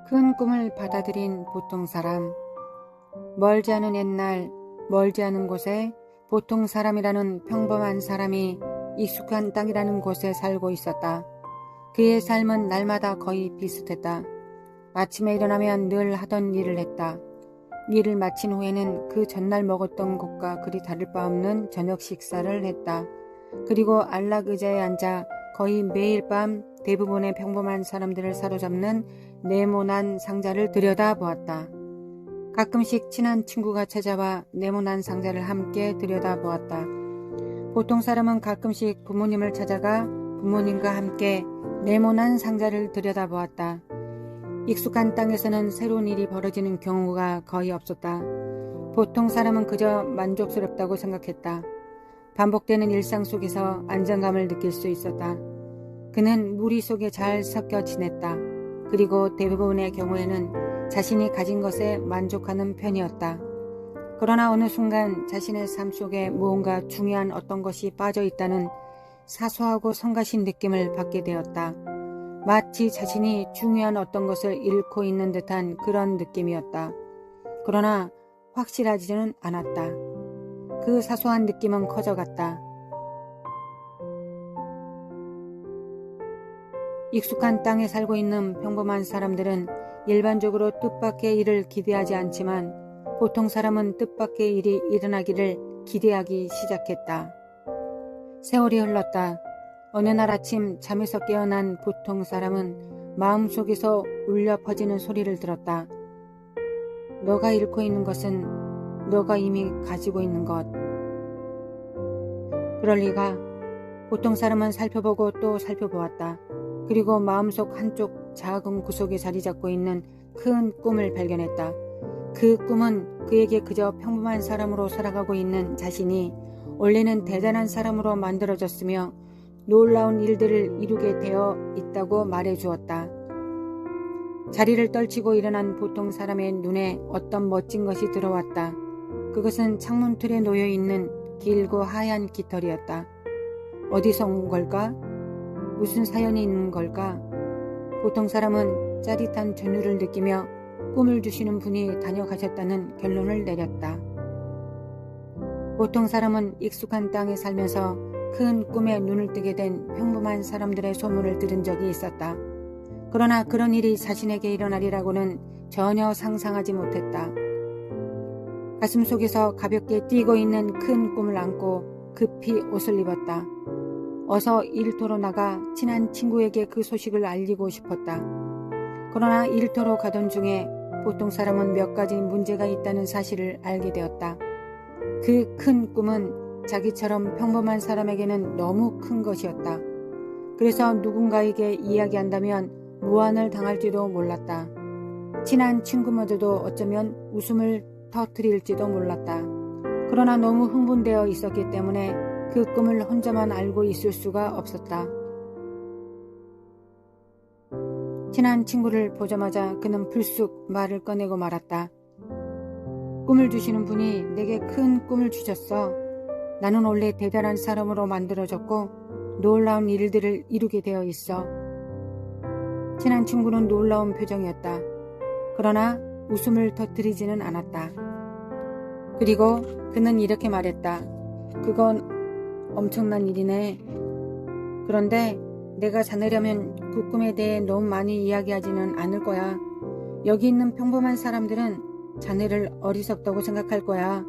큰 꿈을 받아들인 보통 사람. 멀지 않은 옛날, 멀지 않은 곳에 보통 사람이라는 평범한 사람이 익숙한 땅이라는 곳에 살고 있었다. 그의 삶은 날마다 거의 비슷했다. 아침에 일어나면 늘 하던 일을 했다. 일을 마친 후에는 그 전날 먹었던 것과 그리 다를 바 없는 저녁 식사를 했다. 그리고 안락 의자에 앉아 거의 매일 밤 대부분의 평범한 사람들을 사로잡는 네모난 상자를 들여다보았다. 가끔씩 친한 친구가 찾아와 네모난 상자를 함께 들여다보았다. 보통 사람은 가끔씩 부모님을 찾아가 부모님과 함께 네모난 상자를 들여다보았다. 익숙한 땅에서는 새로운 일이 벌어지는 경우가 거의 없었다. 보통 사람은 그저 만족스럽다고 생각했다. 반복되는 일상 속에서 안정감을 느낄 수 있었다. 그는 무리 속에 잘 섞여 지냈다. 그리고 대부분의 경우에는 자신이 가진 것에 만족하는 편이었다. 그러나 어느 순간 자신의 삶 속에 무언가 중요한 어떤 것이 빠져 있다는 사소하고 성가신 느낌을 받게 되었다. 마치 자신이 중요한 어떤 것을 잃고 있는 듯한 그런 느낌이었다. 그러나 확실하지는 않았다. 그 사소한 느낌은 커져갔다. 익숙한 땅에 살고 있는 평범한 사람들은 일반적으로 뜻밖의 일을 기대하지 않지만 보통 사람은 뜻밖의 일이 일어나기를 기대하기 시작했다. 세월이 흘렀다. 어느 날 아침 잠에서 깨어난 보통 사람은 마음속에서 울려 퍼지는 소리를 들었다. 너가 잃고 있는 것은 너가 이미 가지고 있는 것. 그럴 리가. 보통 사람은 살펴보고 또 살펴보았다. 그리고 마음속 한쪽 작은 구석에 자리 잡고 있는 큰 꿈을 발견했다. 그 꿈은 그에게 그저 평범한 사람으로 살아가고 있는 자신이 원래는 대단한 사람으로 만들어졌으며 놀라운 일들을 이루게 되어 있다고 말해주었다. 자리를 떨치고 일어난 보통 사람의 눈에 어떤 멋진 것이 들어왔다. 그것은 창문 틀에 놓여있는 길고 하얀 깃털이었다. 어디서 온 걸까? 무슨 사연이 있는 걸까? 보통 사람은 짜릿한 전율을 느끼며 꿈을 주시는 분이 다녀가셨다는 결론을 내렸다. 보통 사람은 익숙한 땅에 살면서 큰 꿈에 눈을 뜨게 된 평범한 사람들의 소문을 들은 적이 있었다. 그러나 그런 일이 자신에게 일어나리라고는 전혀 상상하지 못했다. 가슴 속에서 가볍게 뛰고 있는 큰 꿈을 안고 급히 옷을 입었다. 어서 일터로 나가 친한 친구에게 그 소식을 알리고 싶었다. 그러나 일터로 가던 중에 보통 사람은 몇 가지 문제가 있다는 사실을 알게 되었다. 그 큰 꿈은 자기처럼 평범한 사람에게는 너무 큰 것이었다. 그래서 누군가에게 이야기한다면 무안을 당할지도 몰랐다. 친한 친구마저도 어쩌면 웃음을 터뜨릴지도 몰랐다. 그러나 너무 흥분되어 있었기 때문에 그 꿈을 혼자만 알고 있을 수가 없었다. 친한 친구를 보자마자 그는 불쑥 말을 꺼내고 말았다. 꿈을 주시는 분이 내게 큰 꿈을 주셨어. 나는 원래 대단한 사람으로 만들어졌고 놀라운 일들을 이루게 되어 있어. 친한 친구는 놀라운 표정이었다. 그러나 웃음을 터뜨리지는 않았다. 그리고 그는 이렇게 말했다. 그건 엄청난 일이네. 그런데 내가 자네라면 그 꿈에 대해 너무 많이 이야기하지는 않을 거야. 여기 있는 평범한 사람들은 자네를 어리석다고 생각할 거야.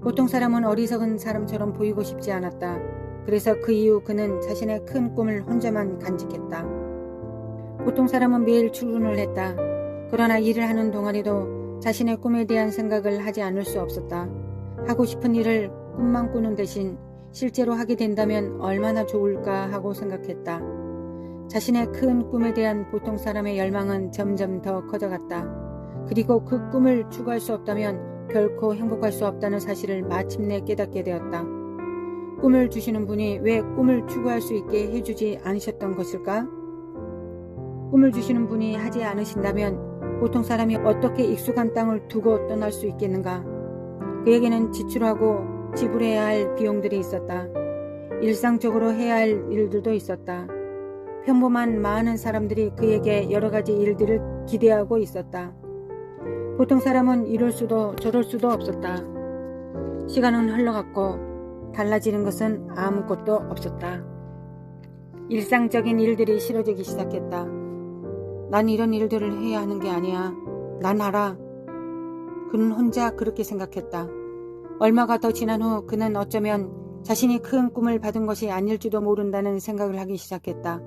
보통 사람은 어리석은 사람처럼 보이고 싶지 않았다. 그래서 그 이후 그는 자신의 큰 꿈을 혼자만 간직했다. 보통 사람은 매일 출근을 했다. 그러나 일을 하는 동안에도 자신의 꿈에 대한 생각을 하지 않을 수 없었다. 하고 싶은 일을 꿈만 꾸는 대신 실제로 하게 된다면 얼마나 좋을까 하고 생각했다. 자신의 큰 꿈에 대한 보통 사람의 열망은 점점 더 커져갔다. 그리고 그 꿈을 추구할 수 없다면 결코 행복할 수 없다는 사실을 마침내 깨닫게 되었다. 꿈을 주시는 분이 왜 꿈을 추구할 수 있게 해주지 않으셨던 것일까? 꿈을 주시는 분이 하지 않으신다면 보통 사람이 어떻게 익숙한 땅을 두고 떠날 수 있겠는가? 그에게는 지출하고 지불해야 할 비용들이 있었다. 일상적으로 해야 할 일들도 있었다. 평범한 많은 사람들이 그에게 여러 가지 일들을 기대하고 있었다. 보통 사람은 이럴 수도 저럴 수도 없었다. 시간은 흘러갔고 달라지는 것은 아무것도 없었다. 일상적인 일들이 싫어지기 시작했다. 난 이런 일들을 해야 하는 게 아니야. 난 알아. 그는 혼자 그렇게 생각했다. 얼마가 더 지난 후 그는 어쩌면 자신이 큰 꿈을 받은 것이 아닐지도 모른다는 생각을 하기 시작했다.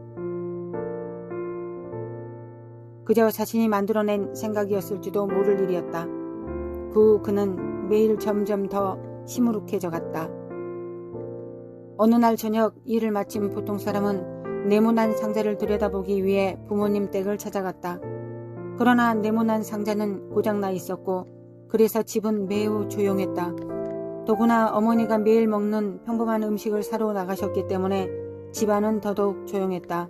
그저 자신이 만들어낸 생각이었을지도 모를 일이었다. 그 후 그는 매일 점점 더 시무룩해져 갔다. 어느 날 저녁 일을 마친 보통 사람은 네모난 상자를 들여다보기 위해 부모님 댁을 찾아갔다. 그러나 네모난 상자는 고장나 있었고 그래서 집은 매우 조용했다. 더구나 어머니가 매일 먹는 평범한 음식을 사러 나가셨기 때문에 집안은 더더욱 조용했다.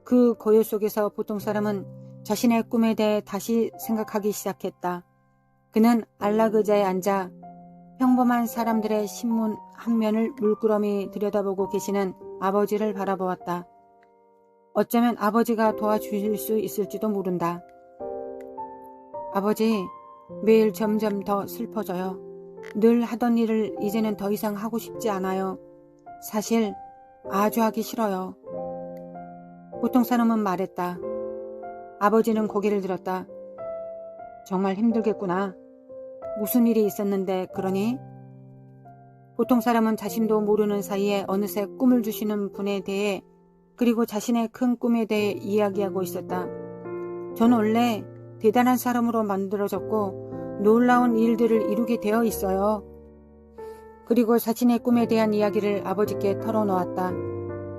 그 고요 속에서 보통 사람은 자신의 꿈에 대해 다시 생각하기 시작했다. 그는 안락의자에 앉아 평범한 사람들의 신문 한 면을 물끄러미 들여다보고 계시는 아버지를 바라보았다. 어쩌면 아버지가 도와주실 수 있을지도 모른다. 아버지, 매일 점점 더 슬퍼져요. 늘 하던 일을 이제는 더 이상 하고 싶지 않아요. 사실 아주 하기 싫어요. 보통 사람은 말했다. 아버지는 고개를 들었다. 정말 힘들겠구나. 무슨 일이 있었는데 그러니? 보통 사람은 자신도 모르는 사이에 어느새 꿈을 주시는 분에 대해 그리고 자신의 큰 꿈에 대해 이야기하고 있었다. 전 원래 대단한 사람으로 만들어졌고 놀라운 일들을 이루게 되어 있어요. 그리고 자신의 꿈에 대한 이야기를 아버지께 털어놓았다.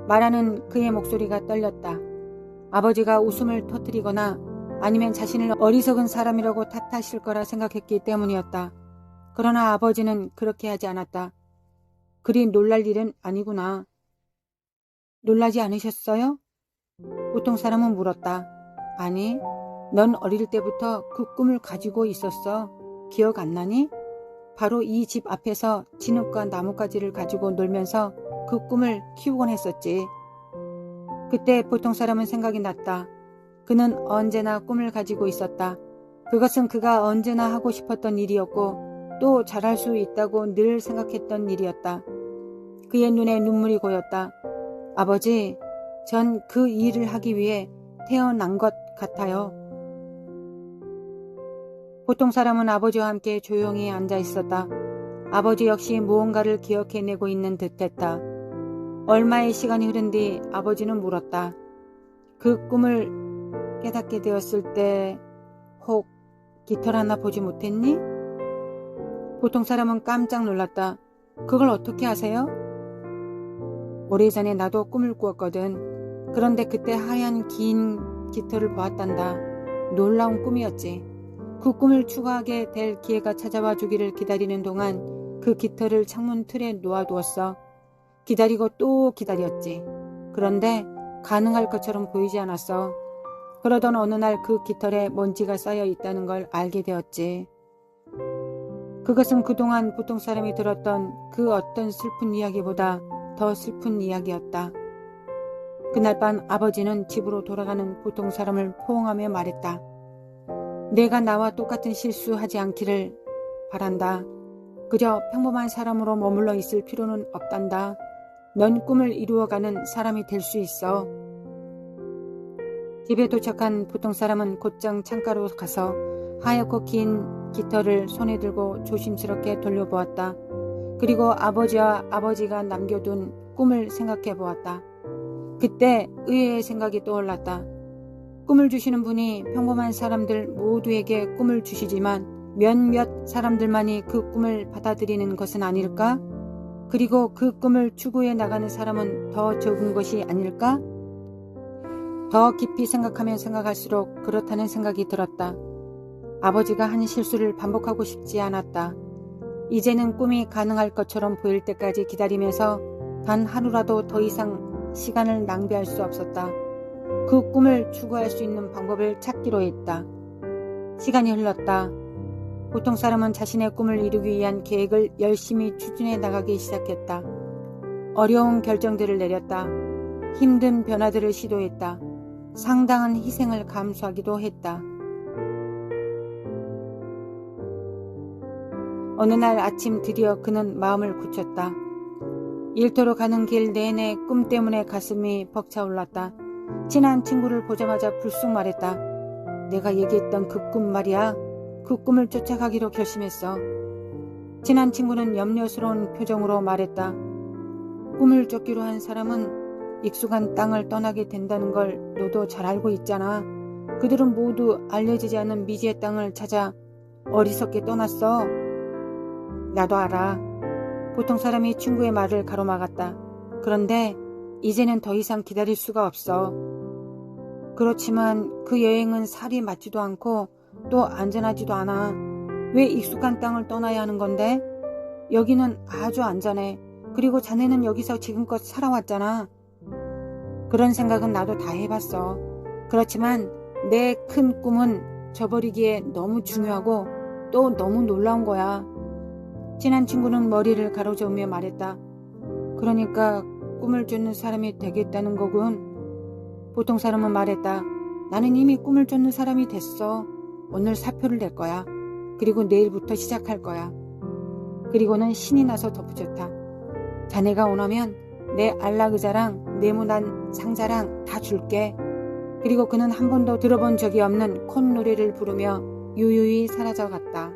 말하는 그의 목소리가 떨렸다. 아버지가 웃음을 터뜨리거나 아니면 자신을 어리석은 사람이라고 탓하실 거라 생각했기 때문이었다. 그러나 아버지는 그렇게 하지 않았다. 그리 놀랄 일은 아니구나. 놀라지 않으셨어요? 보통 사람은 물었다. 아니, 넌 어릴 때부터 그 꿈을 가지고 있었어. 기억 안 나니? 바로 이 집 앞에서 진흙과 나뭇가지를 가지고 놀면서 그 꿈을 키우곤 했었지. 그때 보통 사람은 생각이 났다. 그는 언제나 꿈을 가지고 있었다. 그것은 그가 언제나 하고 싶었던 일이었고 또 잘할 수 있다고 늘 생각했던 일이었다. 그의 눈에 눈물이 고였다. 아버지, 전 그 일을 하기 위해 태어난 것 같아요. 보통 사람은 아버지와 함께 조용히 앉아 있었다. 아버지 역시 무언가를 기억해내고 있는 듯했다. 얼마의 시간이 흐른 뒤 아버지는 물었다. 그 꿈을 깨닫게 되었을 때 혹 깃털 하나 보지 못했니? 보통 사람은 깜짝 놀랐다. 그걸 어떻게 아세요? 오래전에 나도 꿈을 꾸었거든. 그런데 그때 하얀 긴 깃털을 보았단다. 놀라운 꿈이었지. 그 꿈을 추구하게 될 기회가 찾아와 주기를 기다리는 동안 그 깃털을 창문 틀에 놓아두었어. 기다리고 또 기다렸지. 그런데 가능할 것처럼 보이지 않았어. 그러던 어느 날 그 깃털에 먼지가 쌓여 있다는 걸 알게 되었지. 그것은 그동안 보통 사람이 들었던 그 어떤 슬픈 이야기보다 더 슬픈 이야기였다. 그날 밤 아버지는 집으로 돌아가는 보통 사람을 포옹하며 말했다. 내가 나와 똑같은 실수하지 않기를 바란다. 그저 평범한 사람으로 머물러 있을 필요는 없단다. 넌 꿈을 이루어가는 사람이 될 수 있어. 집에 도착한 보통 사람은 곧장 창가로 가서 하얗고 긴 깃털을 손에 들고 조심스럽게 돌려보았다. 그리고 아버지와 아버지가 남겨둔 꿈을 생각해 보았다. 그때 의외의 생각이 떠올랐다. 꿈을 주시는 분이 평범한 사람들 모두에게 꿈을 주시지만 몇몇 사람들만이 그 꿈을 받아들이는 것은 아닐까? 그리고 그 꿈을 추구해 나가는 사람은 더 적은 것이 아닐까? 더 깊이 생각하면 생각할수록 그렇다는 생각이 들었다. 아버지가 한 실수를 반복하고 싶지 않았다. 이제는 꿈이 가능할 것처럼 보일 때까지 기다리면서 단 하루라도 더 이상 시간을 낭비할 수 없었다. 그 꿈을 추구할 수 있는 방법을 찾기로 했다. 시간이 흘렀다. 보통 사람은 자신의 꿈을 이루기 위한 계획을 열심히 추진해 나가기 시작했다. 어려운 결정들을 내렸다. 힘든 변화들을 시도했다. 상당한 희생을 감수하기도 했다. 어느 날 아침 드디어 그는 마음을 굳혔다. 일터로 가는 길 내내 꿈 때문에 가슴이 벅차올랐다. 친한 친구를 보자마자 불쑥 말했다. 내가 얘기했던 그 꿈 말이야. 그 꿈을 쫓아가기로 결심했어. 친한 친구는 염려스러운 표정으로 말했다. 꿈을 쫓기로 한 사람은 익숙한 땅을 떠나게 된다는 걸 너도 잘 알고 있잖아. 그들은 모두 알려지지 않은 미지의 땅을 찾아 어리석게 떠났어. 나도 알아. 보통 사람이 친구의 말을 가로막았다. 그런데 이제는 더 이상 기다릴 수가 없어. 그렇지만 그 여행은 살이 맞지도 않고 또 안전하지도 않아. 왜 익숙한 땅을 떠나야 하는 건데? 여기는 아주 안전해. 그리고 자네는 여기서 지금껏 살아왔잖아. 그런 생각은 나도 다 해봤어. 그렇지만 내 큰 꿈은 저버리기에 너무 중요하고 또 너무 놀라운 거야. 친한 친구는 머리를 가로저으며 말했다. 그러니까 꿈을 쫓는 사람이 되겠다는 거군. 보통 사람은 말했다. 나는 이미 꿈을 쫓는 사람이 됐어. 오늘 사표를 낼 거야. 그리고 내일부터 시작할 거야. 그리고는 신이 나서 덧붙였다. 자네가 원하면 내 안락의자랑 네모난 상자랑 다 줄게. 그리고 그는 한 번도 들어본 적이 없는 콧노래를 부르며 유유히 사라져갔다.